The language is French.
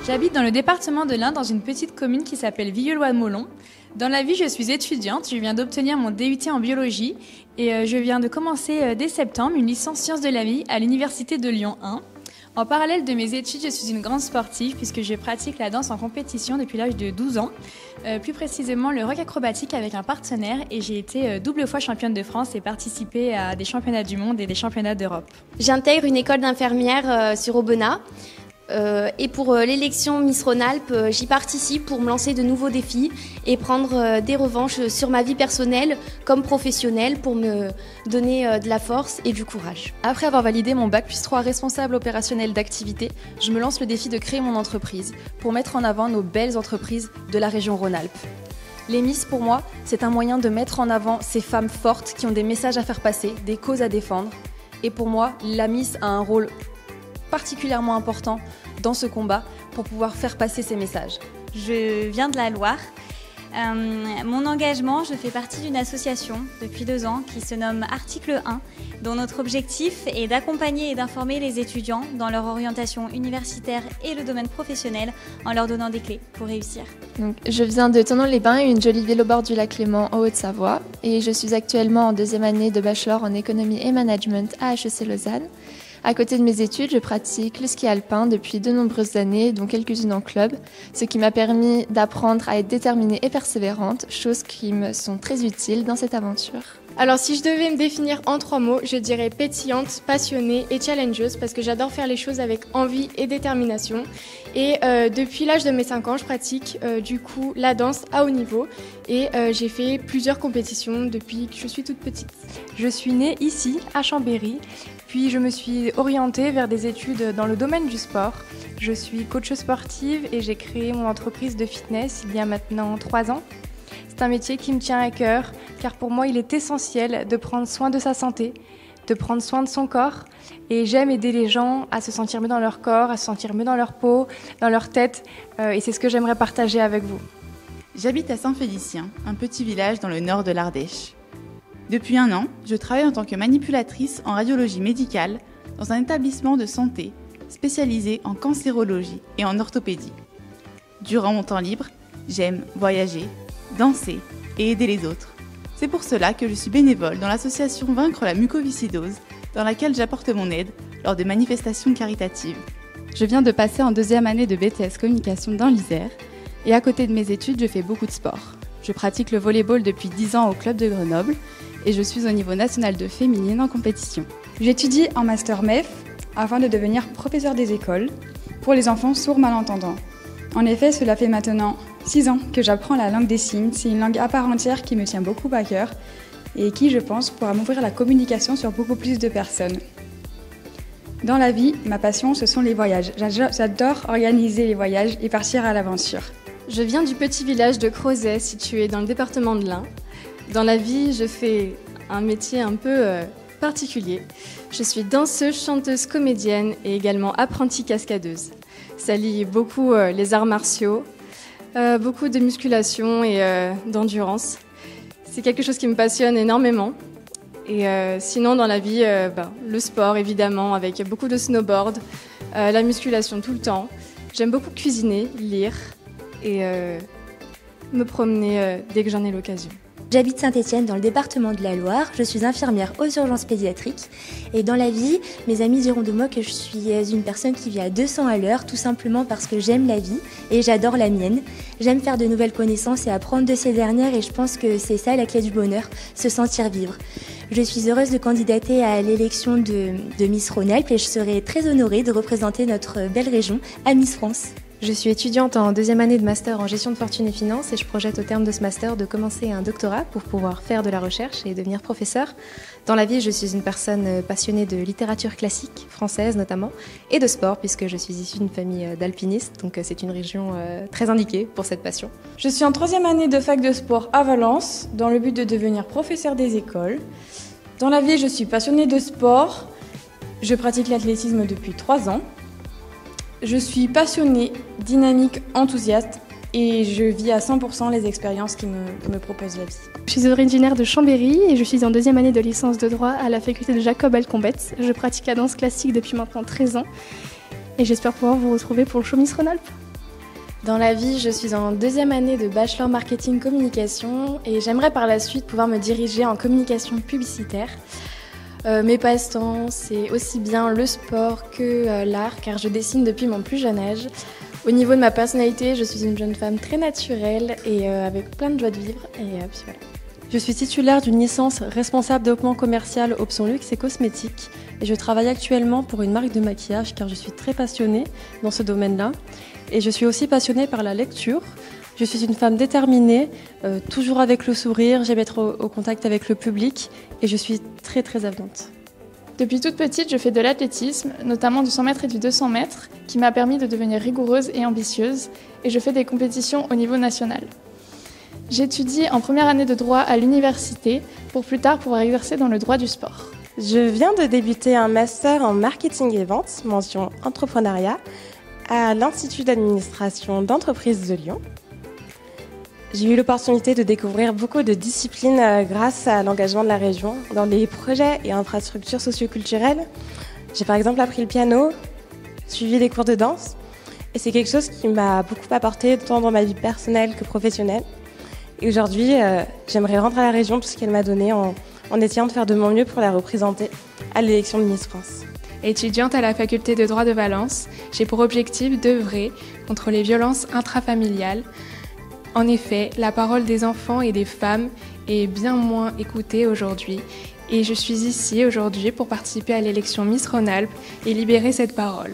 J'habite dans le département de l'Ain, dans une petite commune qui s'appelle Villelois-Molon. Dans la vie, je suis étudiante, je viens d'obtenir mon DUT en biologie et je viens de commencer dès septembre une licence sciences de la vie à l'université de Lyon 1. En parallèle de mes études, je suis une grande sportive puisque je pratique la danse en compétition depuis l'âge de 12 ans, plus précisément le rock acrobatique avec un partenaire, et j'ai été double fois championne de France et participé à des championnats du monde et des championnats d'Europe. J'intègre une école d'infirmière sur Aubenas. Et pour l'élection Miss Rhône-Alpes, j'y participe pour me lancer de nouveaux défis et prendre des revanches sur ma vie personnelle comme professionnelle pour me donner de la force et du courage. Après avoir validé mon bac plus 3 responsable opérationnel d'activité, je me lance le défi de créer mon entreprise pour mettre en avant nos belles entreprises de la région Rhône-Alpes. Les Miss, pour moi, c'est un moyen de mettre en avant ces femmes fortes qui ont des messages à faire passer, des causes à défendre. Et pour moi, la Miss a un rôle particulièrement important dans ce combat pour pouvoir faire passer ces messages. Je viens de la Loire. Mon engagement, je fais partie d'une association depuis 2 ans qui se nomme Article 1, dont notre objectif est d'accompagner et d'informer les étudiants dans leur orientation universitaire et le domaine professionnel en leur donnant des clés pour réussir. Donc, je viens de Thonon-les-Bains, une jolie ville au bord du lac Léman en Haute-Savoie, et je suis actuellement en 2e année de bachelor en économie et management à HEC Lausanne. À côté de mes études, je pratique le ski alpin depuis de nombreuses années, dont quelques-unes en club, ce qui m'a permis d'apprendre à être déterminée et persévérante, choses qui me sont très utiles dans cette aventure. Alors si je devais me définir en 3 mots, je dirais pétillante, passionnée et challengeuse, parce que j'adore faire les choses avec envie et détermination. Et depuis l'âge de mes 5 ans, je pratique du coup la danse à haut niveau et j'ai fait plusieurs compétitions depuis que je suis toute petite. Je suis née ici, à Chambéry, puis je me suis orientée vers des études dans le domaine du sport. Je suis coach sportive et j'ai créé mon entreprise de fitness il y a maintenant 3 ans. C'est un métier qui me tient à cœur, car pour moi, il est essentiel de prendre soin de sa santé, de prendre soin de son corps. Et j'aime aider les gens à se sentir mieux dans leur corps, à se sentir mieux dans leur peau, dans leur tête. Et c'est ce que j'aimerais partager avec vous. J'habite à Saint-Félicien, un petit village dans le nord de l'Ardèche. Depuis 1 an, je travaille en tant que manipulatrice en radiologie médicale dans un établissement de santé spécialisé en cancérologie et en orthopédie. Durant mon temps libre, j'aime voyager, danser et aider les autres. C'est pour cela que je suis bénévole dans l'association Vaincre la mucoviscidose, dans laquelle j'apporte mon aide lors de manifestations caritatives. Je viens de passer en 2e année de BTS Communication dans l'Isère et à côté de mes études, je fais beaucoup de sport. Je pratique le volleyball depuis 10 ans au club de Grenoble et je suis au niveau national de féminine en compétition. J'étudie en master MEF afin de devenir professeur des écoles pour les enfants sourds malentendants. En effet, cela fait maintenant 6 ans que j'apprends la langue des signes. C'est une langue à part entière qui me tient beaucoup à cœur et qui, je pense, pourra m'ouvrir la communication sur beaucoup plus de personnes. Dans la vie, ma passion, ce sont les voyages. J'adore organiser les voyages et partir à l'aventure. Je viens du petit village de Crozet, situé dans le département de l'Ain. Dans la vie, je fais un métier un peu particulier. Je suis danseuse, chanteuse, comédienne et également apprentie cascadeuse. Ça lie beaucoup les arts martiaux, beaucoup de musculation et d'endurance. C'est quelque chose qui me passionne énormément. Et sinon, dans la vie, le sport, évidemment, avec beaucoup de snowboard, la musculation tout le temps. J'aime beaucoup cuisiner, lire et me promener dès que j'en ai l'occasion. J'habite Saint-Étienne dans le département de la Loire, je suis infirmière aux urgences pédiatriques et dans la vie, mes amis diront de moi que je suis une personne qui vit à 200 à l'heure tout simplement parce que j'aime la vie et j'adore la mienne. J'aime faire de nouvelles connaissances et apprendre de ces dernières et je pense que c'est ça la clé du bonheur, se sentir vivre. Je suis heureuse de candidater à l'élection de Miss Rhône-Alpes et je serai très honorée de représenter notre belle région à Miss France. Je suis étudiante en 2e année de master en gestion de fortune et finances et je projette au terme de ce master de commencer un doctorat pour pouvoir faire de la recherche et devenir professeur. Dans la vie, je suis une personne passionnée de littérature classique, française notamment, et de sport puisque je suis issue d'une famille d'alpinistes, donc c'est une région très indiquée pour cette passion. Je suis en 3e année de fac de sport à Valence dans le but de devenir professeur des écoles. Dans la vie, je suis passionnée de sport. Je pratique l'athlétisme depuis 3 ans. Je suis passionnée, dynamique, enthousiaste et je vis à 100% les expériences qui me propose la vie. Je suis originaire de Chambéry et je suis en 2e année de licence de droit à la faculté de Jacob Alcombette. Je pratique la danse classique depuis maintenant 13 ans et j'espère pouvoir vous retrouver pour le show Miss Rhône-Alpes. Dans la vie, je suis en deuxième année de bachelor marketing communication et j'aimerais par la suite pouvoir me diriger en communication publicitaire. Mes passe-temps, c'est aussi bien le sport que l'art, car je dessine depuis mon plus jeune âge. Au niveau de ma personnalité, je suis une jeune femme très naturelle et avec plein de joie de vivre. Et puis voilà. Je suis titulaire d'une licence responsable développement commercial option luxe et cosmétique et je travaille actuellement pour une marque de maquillage car je suis très passionnée dans ce domaine-là et je suis aussi passionnée par la lecture. Je suis une femme déterminée, toujours avec le sourire, j'aime être au contact avec le public et je suis très très avenante. Depuis toute petite, je fais de l'athlétisme, notamment du 100 mètres et du 200 mètres, qui m'a permis de devenir rigoureuse et ambitieuse, et je fais des compétitions au niveau national. J'étudie en première année de droit à l'université, pour plus tard pouvoir exercer dans le droit du sport. Je viens de débuter un master en marketing et vente, mention entrepreneuriat, à l'Institut d'administration d'entreprise de Lyon. J'ai eu l'opportunité de découvrir beaucoup de disciplines grâce à l'engagement de la région dans les projets et infrastructures socioculturelles. J'ai par exemple appris le piano, suivi des cours de danse et c'est quelque chose qui m'a beaucoup apporté tant dans ma vie personnelle que professionnelle. Et aujourd'hui, j'aimerais rendre à la région tout ce qu'elle m'a donné en essayant de faire de mon mieux pour la représenter à l'élection de Miss France. Étudiante à la faculté de droit de Valence, j'ai pour objectif d'œuvrer contre les violences intrafamiliales. En effet, la parole des enfants et des femmes est bien moins écoutée aujourd'hui et je suis ici aujourd'hui pour participer à l'élection Miss Rhône-Alpes et libérer cette parole.